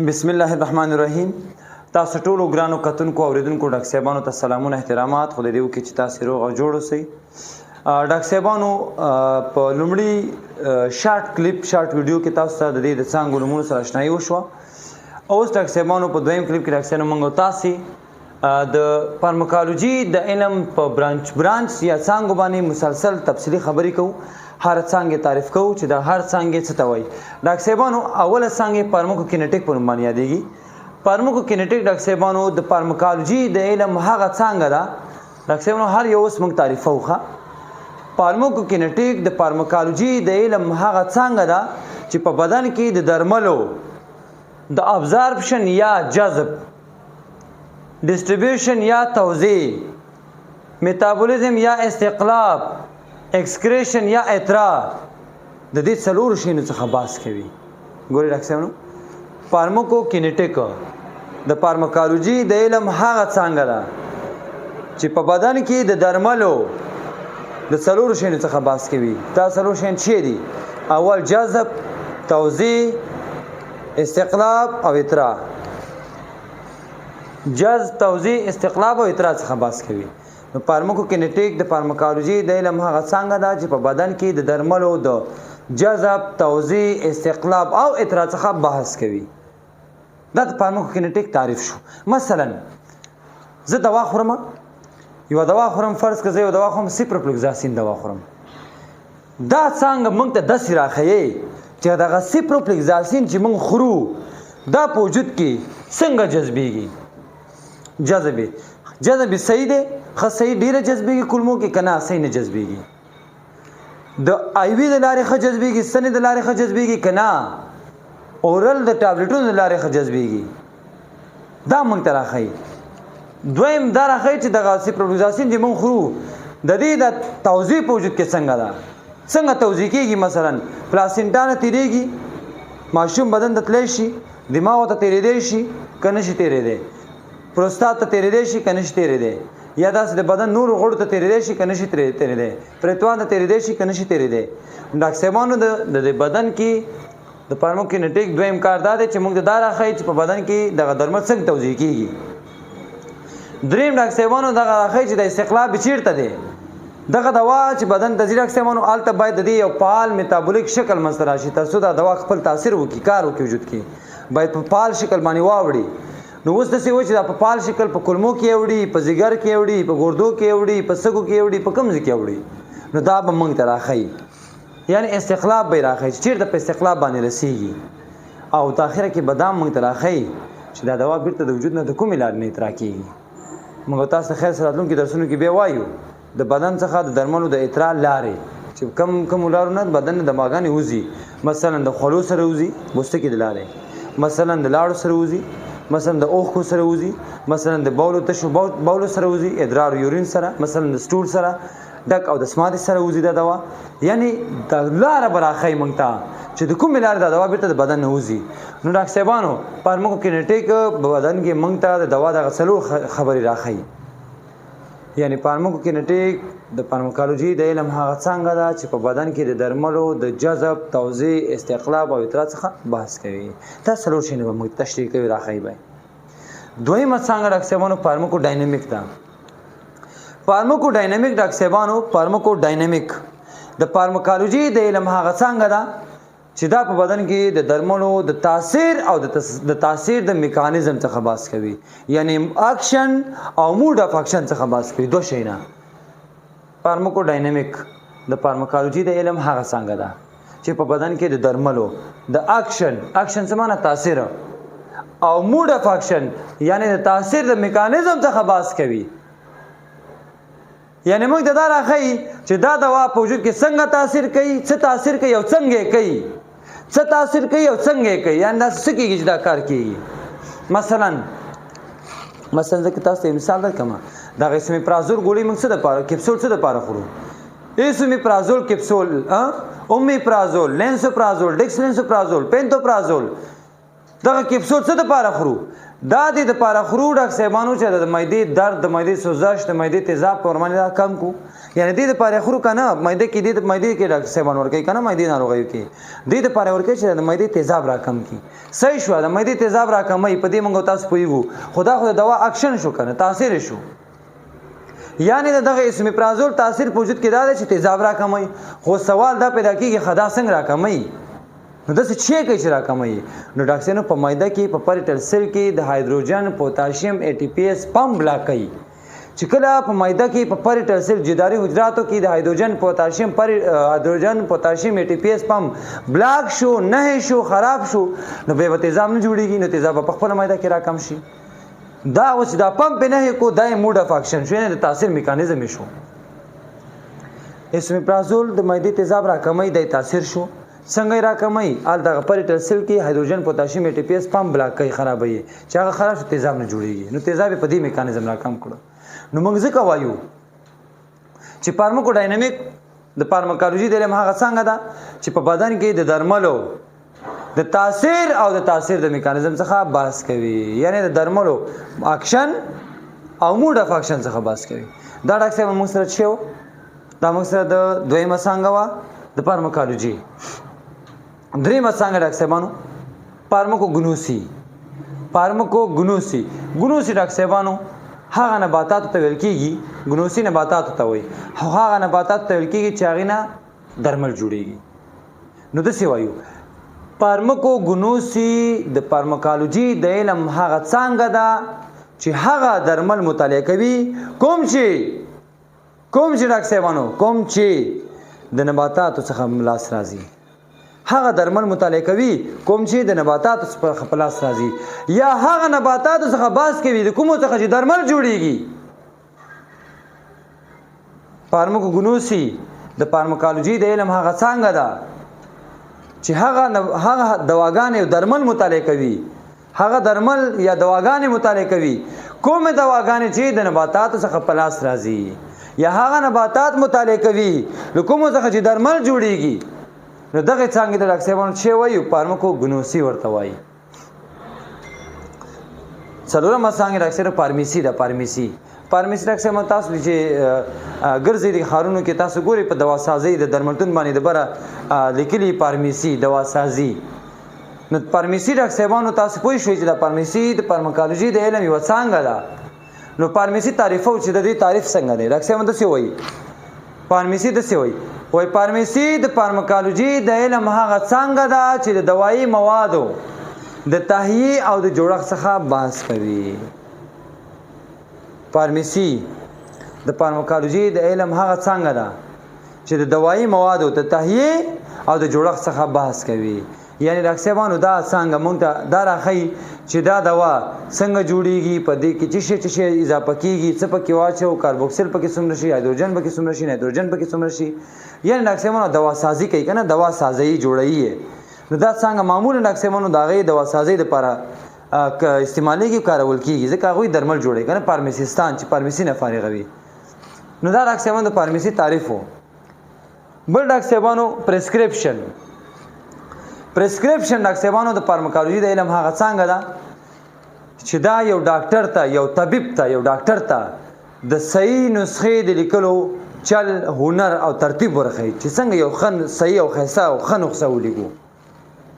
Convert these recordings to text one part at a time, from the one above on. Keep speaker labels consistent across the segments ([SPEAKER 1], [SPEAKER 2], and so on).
[SPEAKER 1] بسم الله الرحمن الرحیم. تاسو ټول ګرانو کتونکو اوریدونکو ډاکټر صاحبانو ته سلامونه احترامات. خو دې وکړي چې تاسو روغ او جوړ اوسئ. ډاکټر صاحبانو په لومړي شارټ ویډیو کې تاسو ته د دې د څانګو نومونو سره آشنایي وشوه. اوس ډاکټر صاحبانو په دویم کلیپ کې ډاکټر صاحب موږ تاسو د فارماکولوژي د علم په برانچ یا څانګو باندې مسلسل تفصیلی خبرې کوو. هر څانګه تعریف کوو چې د هر څانګه څه ته وایي. ډاکټر صاحبانو اوله څانګه فارماکوکینیټیک په نوم باندې یادېږي. فارماکوکینیټیک ډاکټر صاحبانو د فارماکولوژي د علم هغه څانګه ده. ډاکټر صاحبانو هر یو اوس موږ تعریفوخه. فارماکوکینیټیک د فارماکولوژي د علم هغه څانګه ده چې په بدن کې د درملو د ابزاربشن یا جذب، ډسټریبیوشن یا توزیع، میتابولیزم یا استقلاب، ایکسکریشن یا اطراء د دې څلورو شیانو څخه بحث کوي. ګورئ ډاکټر صاحب، فارماکوکینیټیک د فارماکولوژي د علم هغه څانګه ده چې په بدن کې د درملو د څلورو شیانو څخه بحث کوي. دا څلور شیان چی دي؟ اول جذب، توزیع، استقلاب او اطراء. جذب، توزیع، استقلاب او اطراء څخه بحث کوي. نو فارماکوکینیټیک د فارماکولوژي د علم هغه څانګه ده چې په بدن کې د درملو د جذب، توزیع، استقلاب او اطراء څخه بحث کوي. دا د فارماکوکینیټیک تعریف شو. مثلا زه دوا خورم، یو دوا خورم، فرض کړه زه یو دوا خورم، سیپروفلوکساسین دوا خورم. دا څنګه موږ ته داسې راښیي چې دغه سیپروفلوکساسین چې موږ خورو دا په وجود کې څنګه جذبېږي. جذب صحیح دی، ښه صحیح ډېره جذبېږي کولمو کې، که نه صحیح نه جذبېږي. د آیوي د لارې ښه جذبېږي، سنې د لارې ښه جذبېږي، که نه اورل د ټابلیټونو د لارې ښه جذبېږي. دا موږ ته راښیي. دویم دا راښیي چې دغه سیپروفلوکساسین چې موږ خورو د دې د توزیع په وجود کې څنګه ده، څنګه توزیع کېږي. مثلا پلاسینټا نه تېرېږي، ماشوم بدن ته تللی شي، دماغ ته تېرېدی شي که نه شي تېرېدی، پروستات ته تېرېدی شي که نه شي تېرېدی، یا داسې د بدن نورو غړو ته تېرېدی شي که نه شي تېرېدی، پریتوان ته تېرېدی شي که نه شي تېرېدی. ډاکټر صاحبانو د بدن کې د فارماکوکینیټیک دویم کار دا دی چې موږ ته دا راښیي چې په بدن کې دغه درمل څنګه توزیع کېږي. دریم ډاکټر صاحبانو دغه راښیي چې د استقلاب چیرته دی. دغه دوا چې بدن ته ځي ډاکټر صاحبانو هلته باید د دې یو فعال میتابولیک شکل منځته راشي تر څو دا دوا خپل تاثیر وکړي، کار وکړي وجود کې، باید په فعال شکل باندې واوړي. نو اوس داسې وایي چې دا په فعال شکل په کولمو کې اوړي، په ځیګر کې اوړي، په ګردو کې اوړي، په سږو کې اوړي، په کوم ځای کې اوړي. نو دا به موږ ته راښیي، یعنې استقلاب به یې راښیي چې چېرته په استقلاب باندې رسېږي. او په اخره کې به دا موږ ته راښیي چې دا دوا بیرته د وجود نه د کومې لارې نه اطراء کېږي. موږ تاسو ته خیر سره راتلونکي درسونو کې بیا وایو د بدن څخه د درملو د اطراء لارې چې کوم لارو نه بدن د دماغانې وځي. مثلا د خولو سره وځي، پوستکي د لارې، مثلا د لاړو سره وځي، مثلا د اوښکو سره وځي، مثلا د تشو بولو سره وځي، ادرار یورین سره، مثلا د سټول سره، ډک او د سماعت سره وځي دا دوا. یعنی د لاره به راښیي موږ ته چې د کومې لارې دا دوا بیرته د بدن نه وځي. نو ډاکټر صاحبانو فارماکوکینیټیک بدن کې موږ ته د دوا دغه څلور خبرې راښیي. یعنی فارماکوکینیټیک د فارماکولوژي د علم هغه څانګه ده چې په بدن کې د درملو د جذب، توزیع، استقلاب او اطراء څخه بحث کوي. دا څلور شیونه به موږ تشریح کوي، راښیي به. دویمه څانګه ډاکټر صاحبانو فارماکوډاینامیک ده. فارماکوډاینامیک ډاکټر صاحبانو فارماکوډاینامیک د فارماکولوژي د علم هغه څانګه ده چې دا په بدن کې د درملو د تاثیر او د تاثیر د میکانیزم څخه بحث کوي. یعنی اکشن او موډ اف اکشن څخه بحث کوي. دوه شیونه. فارماکوډاینامیک د فارماکولوژي د علم هغه څانګه ده چې په بدن کې د درملو د اکشن څه معنی تاثیر، او موډ اف اکشن یعنی د تاثیر د میکانیزم څخه بحث کوي. یعنی موږ ته دا راښیي چې دا دوا په وجود کې څنګه تاثیر کوي، څه تاثیر کوي او څنګه کوي، څه تاثیر کوي او څنګه کوي، یعنی دا څه کېږي چې دا کار کېږي. مثلا زه که تاسو ته مثال درکړم، دغه اسمیپرازول ګولۍ موږ څه دپاره، کپسول څه دپاره خورو؟ اسمیپرازول کپسول، اومیپرازول، لینسوپرازول، ډیکسلینسوپرازول، پینتوپرازول، دغه کپسول څه دپاره خورو؟ دا دې د پاره خورو ډاکټر صاحبانو چې د معدې درد د معدې سوزش د معدې تیزاب په ورمانه دا کم کو یعنی دې د پاره خورو کنه معدې کې دې د معدې کې ډاکټر صاحبانو ورکې کنه معدې ناروغي کې دې د پاره ورکې چې د معدې تیزاب را کم کی صحیح شو د معدې تیزاب را کمای په دې موږ تاسو پویو خدا دوا اکشن شو کنه تاثیر شو یعنی دغه اسمیپرازول تاثیر په وجود کې دا چې تیزاب را کمای خو سوال دا پیدا کیږي خدا څنګه را کمای نو داسې چې کوي چې را کمای نو ډاکټر په معده کې په پریټل سیل کې د هایدروجن پوتاشیم ATPase پمپ بلاک کوي چې کله په معده کې په پریټل سیل جداري حجراتو کې د هایدروجن پوتاشیم ATPase پمپ بلاک شو نه شو خراب شو نو به تیزاب نه جوړیږي نو تیزاب په خپل معده کې را کم شي دا اوس دا پمپ نه کو دای موډ اف اکشن شو نه د تاثیر میکانیزم شو اسمیپرازول د معده تیزاب را کمای د تاثیر شو څنګه را کمای ال دغه پریټل سیل کې هایدروجن پوتاشیم ATPase پمپ بلاک کوي خرابوي چې هغه خراب شو تیزاب نه جوړیږي نو تیزاب په دې میکانیزم را کم کړو نو موږ ځکه وایو چې فارماکوډاینامیک د فارماکولوژي د علم هغه څنګه ده چې په بدن کې د درملو د تاثیر او د تاثیر د میکانیزم څخه بحث کوي یعنی د درملو اکشن او موډ اف اکشن څخه بحث کوي دا ډاکټر صاحب موږ سره چیو دا موږ سره د دویمه څنګه وا د فارماکولوژي دریمه څنګه ډاکټر صاحبانو فارماکوګنوسی ډاکټر صاحبانو هغه نباتات ته ویل کیږي ګنوسی نباتات ته وایي هغه نباتات ته ویل کیږي چې هغه نه درمل جوړیږي نو د څه وایو فارماکوګنوسی د فارماکولوژي د علم هغه څنګه ده چې هغه درمل مطالعه کوي کوم چې ډاکټر صاحبانو کوم چې د نباتاتو څخه ملاس راځي هغه درمل مطالعه کوي کوم چې د نباتاتو څخه خپلاس راځي یا هغه نباتاتو څخه باس کوي د کومو څخه چې درمل جوړیږي فارماکوګنوسی د فارماکولوژي د علم هغه څنګه ده چې هغه دواګانې او درمل مطالعه کوي هغه درمل یا دواګانې مطالعه کوي کومه دواګانې چې د نباتاتو څخه خپلاس راځي یا هغه نباتات مطالعه کوي د کومو څخه چې درمل جوړیږي نو دغه څنګه د ډاکټر صاحبانو چې وایي فارماکوګنوسی ورته وایي څلورم څنګه ډاکټر صاحب فارمیسي ډاکټر صاحب تاسو چې ګرځي د خارونو کې تاسو ګوري په دوا سازي د درملتون باندې د بره لیکلي فارمیسي دوا سازي نو فارمیسي ډاکټر صاحبانو تاسو پوه شئ چې د فارمیسي د فارماکولوژي د علم یو څنګه ده نو فارمیسي تعریفو چې د دې تعریف څنګه دی ډاکټر صاحب څه وایي فارمیسي د څه وایي وای فارمیسي د فارماکولوژي د علم هغه څنګه ده چې د دوايي موادو د تهیه او د جوړښت څخه بحث کوي فارمیسي د فارماکولوژي د علم هغه څنګه ده چې د دوايي موادو د تهیه او د جوړښت څخه بحث کوي یعنی ډاکټر صاحبانو دا څنګه مونږ ته دا راخی چې دا دوا څنګه جوړیږي په دې کې چې شي اضافه کیږي څه پکې واچو کاربوکسیل پکې څومره شي هایدروجن پکې څومره شي نایتروجن پکې څومره شي یعنی ډاکټر صاحبانو دوا سازي کوي کنه دوا سازي جوړایي نو دا څنګه معمولا ډاکټر صاحبانو دا غي دوا سازي لپاره استعمالېږي کارول کیږي ځکه هغه درمل جوړي کنه فارمیسیستان چې فارمیسي نه فارغ وي نو دا ډاکټر صاحبانو د فارمیسي تعریف وو بل ډاکټر صاحبانو پرسکرپشن ډاکټر صاحبانو د فارماکولوژي د علم هغه څنګه ده چې دا یو ډاکټر ته یو طبيب ته یو ډاکټر ته د صحیح نسخې د لیکلو چل هنر او ترتیب ورخی چې څنګه یو خن صحیح او خاصه او خنوخه ولیکو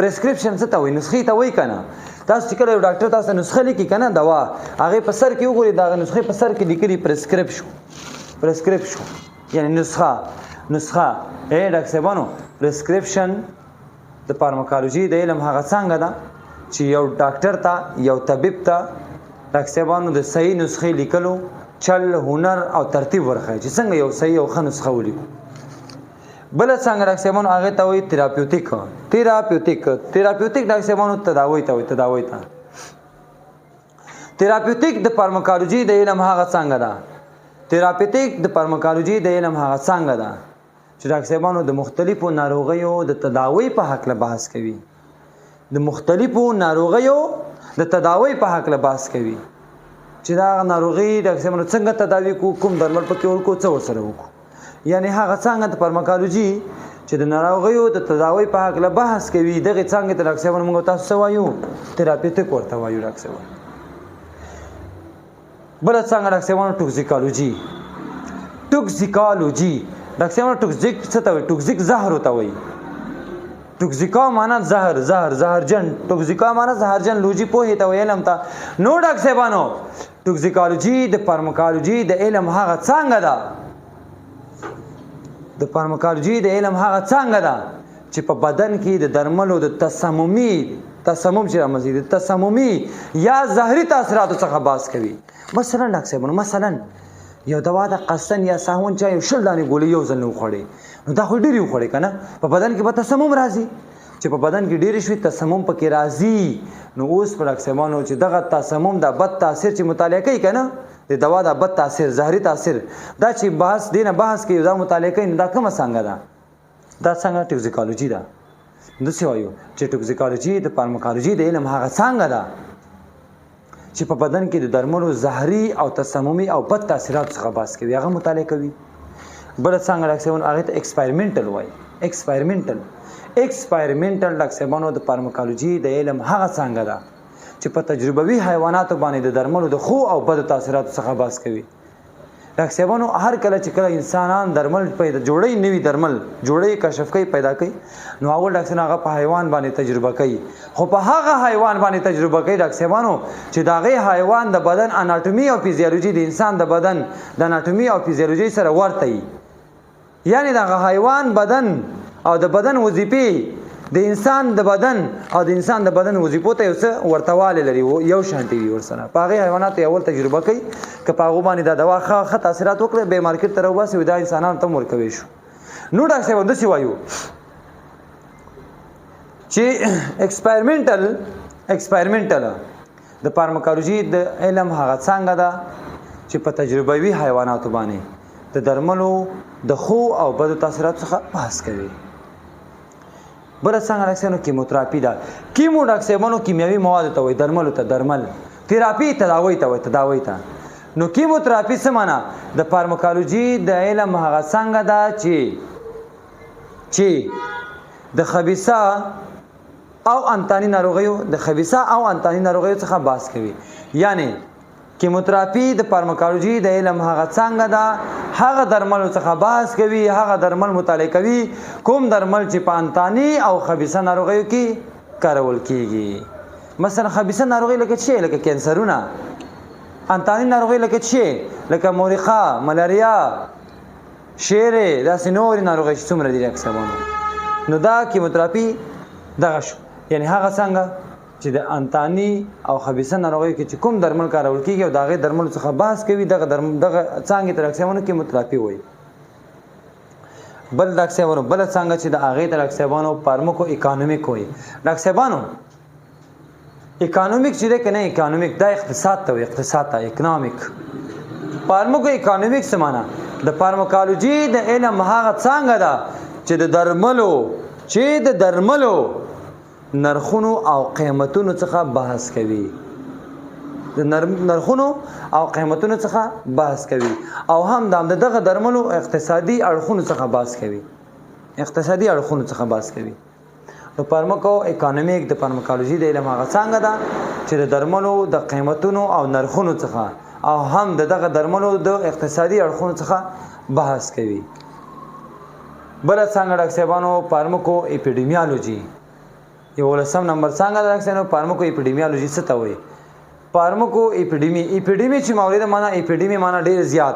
[SPEAKER 1] پرسکرپشن څه ته وایي نسخې ته وایي کنه تاسو چې کله یو ډاکټر تاسو نسخه لیکي کنه دوا هغه په سر کې وګوري دا نسخه په سر کې لیکلي پرسکرپشن یعنی نسخه ډاکټر صاحبانو پرسکرپشن د فارماکولوژي د علم هغه څنګه ده چې یو ډاکټر ته یو طبيب ته ډاکټر صاحبانو د صحیح نسخې لیکلو چل هنر او ترتیب ورخی چې څنګه یو صحیح او ښه نسخه ولیکو بل څنګه ډاکټر صاحبانو هغه ته وایي تراپیوټیک ډاکټر صاحبانو تداوی ته تراپیوټیک د فارماکولوژي د علم هغه څنګه ده چې ډاکټر صاحبانو د مختلفو ناروغیو د تداوی په حق له بحث کوي چې دا ناروغي ډاکټر صاحبانو څنګه تداوی کو کوم درمل پکې ورکو څه ورسره وکړو یعنی هغه څنګه د فارماکولوژي چې د ناروغیو د تداوی په حق له بحث کوي دغه څنګه ډاکټر صاحبانو موږ تاسو وایو تراپیوټیک ورته وایو ډاکټر صاحب بل څنګه ډاکټر صاحبانو ټوکسیکالوجي ډاکټر صاحبانو ټوکسیک څه ته وایي ټوکسیک زهر ہوتا وایي ټوکسیکا معنا زهرجن ټوکسیکا معنا زهرجن لوجي پوهې ته ویلم تا نو ډاکټر صاحبانو ټوکسیکالوجي د فارماکالوجي د علم هغه څنګه ده د فارماکالوجي د علم هغه څنګه ده چې په بدن کې د درملو د تسمم چې رامنځته د تسممي یا زهري تاثیراتو څخه بحث کوي مثلا ډاکټر صاحبانو مثلا یو دوا د قسن یا ساهون چا یو شل دانې ګولې یو ځل نه وخوړې نو دا خو ډېرې وخوړې که نه په بدن کې به تسمم راځي چې په بدن کې ډېرې شوي تسمم پکې راځي نو اوس په ډاکټر صاحبانو چې دغه تسمم دا بد تاثیر چې مطالعه کوي که نه د دوا دا بد تاثیر زهري تاثیر دا چې بحث کوي دا مطالعه کوي نو دا کومه څانګه ده دا څنګه ټوکسیکالوجي ده داسې وایو چې ټوکسیکالوجي د فارماکالوجي د علم هغه څانګه ده چې په بدن کې د درملو زهري او تسممي او بد تاثیرات څخه بحث کوي هغه مطالعه کوي بل څنګه ډاکټر صاحبانو هغه ته ایکسپریمنټل وایي ایکسپریمنټل ډاکټر صاحبانو د فارماکالوجي د علم هغه څانګه ده چې په تجربوي حیواناتو باندې د درملو د ښو او بدو تاثیراتو څخه بحث کوي ډاکټر صاحبانو هر کله چې کله انسانان درمل پیدا جوړي نوي درمل جوړي کشف کوي پیدا کوي نو اول ډاکټر هغه په حیوان باندې تجربه کوي خو په هغه حیوان باندې تجربه کوي ډاکټر صاحبانو چې داغه حیوان د بدن اناټومي او فزیولوژي د انسان د بدن د اناټومي او فزیولوژي سره ورته وي یعنی دغه حیوان بدن او د بدن وظیفې د انسان د بدن وظیفو ته یو څه ورتواله لري یو شانتي وي ورسره په هغه حیوانات اول تجربه کوي که په هغه باندې دا دوا ښه تاثیرات وکړي به مارکیټ ته راوباسي دا انسانانو ته ورکوي شو نو ډاکټر صاحب داسې وایو چې ایکسپریمنټل د فارماکالوجي د علم هغه څنګه ده چې په تجربوي حیواناتو باندې د درملو د ښو او بدو تاثیراتو څخه بحث کوي بل څنګه راځي کیموتراپي ده کیمو ډاکټر صاحبانو کیمیاوي مواد ته وایي درملو ته درمل تراپي تداوی ته نو کیموتراپي څه معنا د فارماکالوجي د علم هغه څنګه ده چې د خبيثه او انتاني ناروغیو څخه بحث کوي یعنی کیموتراپي د فارماکالوجي د علم هغه څنګه ده هغه درملو څخه بحث کوي هغه درمل مطالعه کوي کوم درمل چې په انتاني او خبيثه ناروغیو کې کارول کیږي مثلا خبيثه ناروغي لکه څه لکه کینسرونه انتاني ناروغي لکه څه لکه مورخه ملاریا شیره داسې نور ناروغي چې څومره دي اکسبانو نو دا کیموتراپي دغه شو یعنی هغه څنګه چې د انتاني او خبيثه ناروغي کې چې کوم درمل کارول کیږي او دغه درمل څخه بحث کوي دغه څنګه تر اکسبانو کیموتراپي وایي بل ډاکټر صاحبانو بل څنګه چې د هغه تر اکسبانو فارماکو اکانومیک وایي ډاکټر صاحبانو اکانومیک چې ده کنه اکانومیک دا اقتصاد ته اکونومیک فارماکو اکانومیک څه معنا د فارماکالوجي د علم هغه څنګه ده چې د درملو نرخونو او قیمتونو څخه بحث کوي د نرخونو او قیمتونو څخه بحث کوي او هم دغه درملو اقتصادي اړخونو څخه بحث کوي نو فارماکو اکانومیک د فارماکالوجي د علم هغه څنګه ده چې د درملو د قیمتونو او نرخونو څخه او هم دغه درملو د اقتصادي اړخونو څخه بحث کوي بل څنګه ډاکټر صاحبانو فارماکو اپیډیمیالوجي یو لسم نمبر څنګه راځي فارماکو اپیډیمیالوجي څه ته وایي فارماکو اپیډیمی چې مورید معنا اپیډیمی معنا ډیر زیات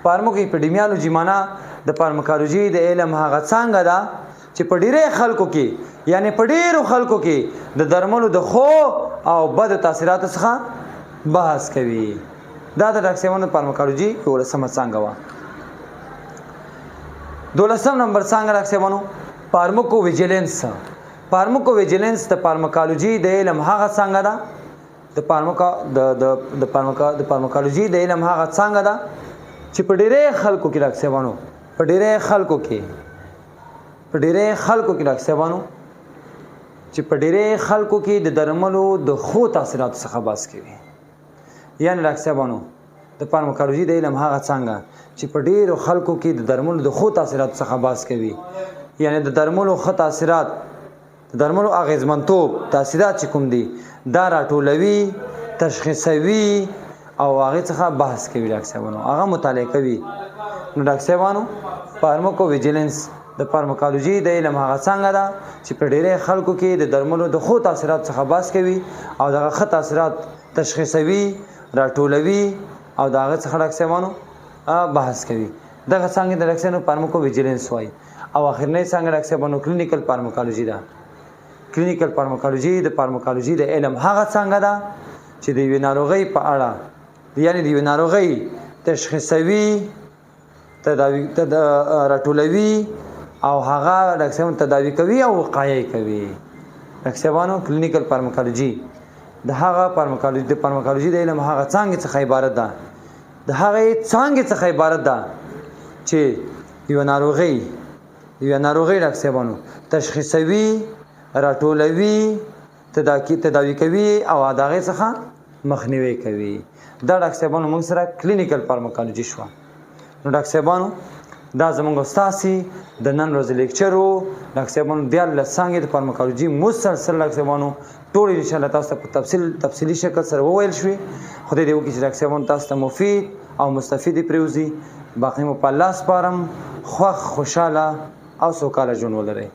[SPEAKER 1] فارماکو اپیډیمیالوجي معنا د فارماکالوجي د علم هغه څنګه ده چې په ډیرو خلکو کې د درملو د خو او بد تاثیراتو څخه بحث کوي دا د ډاکټر صاحبانو فارماکالوجي یو لسم څنګه و دولسم نمبر څنګه ډاکټر صاحبانو فارماکو ویجیلنس د فارماکالوجي د علم هغه څنګه ده د فارماکالوجي د علم هغه څنګه ده چې په ډیرو خلکو کې ډاکټر صاحبانو په ډیرو خلکو کې ډاکټر صاحبانو چې په ډیرو خلکو کې د درملو د خو تاثیراتو څخه بحث کوي یعنی ډاکټر صاحبانو د فارماکالوجي د علم هغه څنګه چې په ډیرو خلکو کې د درملو د خو تاثیراتو څخه بحث کوي یعنی د درملو خو تاثیرات د درملو اغیزمنتوب تاثیرات چې کوم دي دا راټولوي تشخیصوي او هغه څخه بحث کوي ډاکټر صاحبانو هغه مطالعه کوي نو ډاکټر صاحبانو فارماکو ویجیلنس د فارماکولوژي د علم هغه څنګه ده چې په ډېرې خلکو کې د درملو د خو تاثیرات څخه بحث کوي او دغه ښه تاثیرات تشخیصوي راټولوي او دغه څخه ډاکټر صاحبانو بحث کوي دغه څنګه د ډاکټر صاحبانو فارماکو ویجیلنس وایي او اخرنۍ څنګه ډاکټر صاحبانو کلینیکل فارماکولوژي ده کلینیکل فارماکولوژي د فارماکولوژي د علم هغه څنګه ده چې د یوې ناروغۍ په اړه یعنی د یوې ناروغۍ تشخیصوي راټولوي او هغه ډاکټر صاحب تداوی کوي او وقایه کوي ډاکټر صاحبانو کلینیکل فارماکولوژي د هغه فارماکولوژي د علم هغه څنګه څخه عبارت ده د هغه څنګه څخه عبارت ده چې یو ناروغي ډاکټر صاحبانو تشخیصوي راټولوي تداوی کوي او دغه څخه مخنیوي کوي دا ډاکټر صاحبانو موږ سره کلینیکل فارماکولوژي شو نو ډاکټر صاحبانو دا زموږ استاسي د نن ورځې لیکچرو ډاکټر صاحبانو دیارلس څانګې د فارماکولوژي مسلسل ډاکټر صاحبانو ټول ان شاء الله تاسو ته په تفصیلي شکل سره وویل شوي خدای دې وکړي چې ډاکټر صاحبانو تاسو ته مفید او مستفید پریوزي باقي مو په الله سپارم خوښ خوشاله او سوکاله ژوند ولرئ